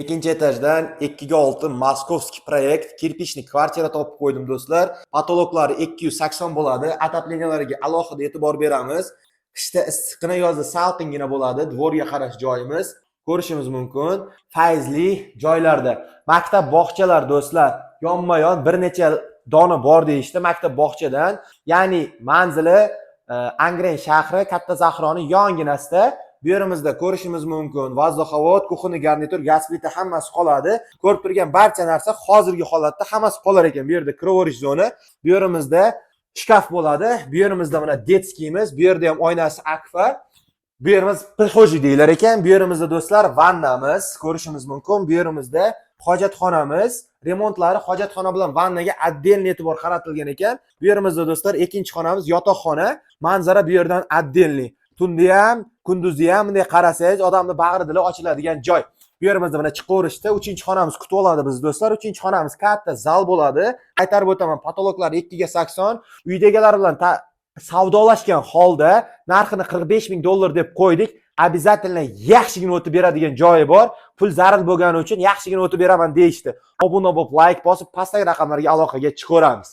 Ikkinchi etajdan 2/6 Moskovskiy proyekt kirpichni kvartira topib qo'ydim do'stlar. Patologlari 280 bo'ladi. Atapleniyalariga alohida e'tibor beramiz. Qishda issiqqina, yozda salqingina bo'ladi. Dvorga qarash joyimiz. Ko'rishimiz mumkin. Fayzli joylarda. Maktab bog'chalar do'stlar, yonma-yon bir necha dona bor deyishdi maktab bog'chadan. Ya'ni manzili Angren shahri Katta Zahroni yonginasida. Bu yerimizda ko'rishimiz mumkin. Vozdukhovod, kuxonniy garnitur, gaz plita hammasi qoladi. Ko'rib turgan barcha narsa hozirgi holatda hammasi qolar ekan. Bu yerda kirovorish zona. Bu yerimizda shkaf bo'ladi. Bu yerimizda mana detskiyimiz, bu yerda ham oynasi akfa. Bu yerimiz prixojiy deylar ekan. Bu yerimizda do'stlar vannamiz, ko'rishimiz mumkin. Bu yerimizda hojatxonamiz. Remontlari hojatxona bilan vannaga отдельный e'tibor qaratilgan ekan. Bu yerimizda do'stlar ikkinchi xonamiz yotoqxona. Manzara bu yerdan отдельный. Tunda ham, kunduzi ham bunday qarasangiz odamning bag'ri dili ochiladigan joy. Bu yerimizda mana chiqaverishda 3-xonamiz kutib oladi biz do'stlar. 3-xonamiz katta zal bo'ladi. Aytarib o'taman, patologlar 2/80. Uydagilar bilan savdolashgan holda narxini $45,000 deb qo'ydik. Обязательно yaxshigina o'tib beradigan joyi bor. Pul zarur bo'lgani uchun yaxshigina o'tib beraman deyishdi. Obuna bo'lib, like bosib, pastdagi raqamlarga aloqaga chiqaveramiz.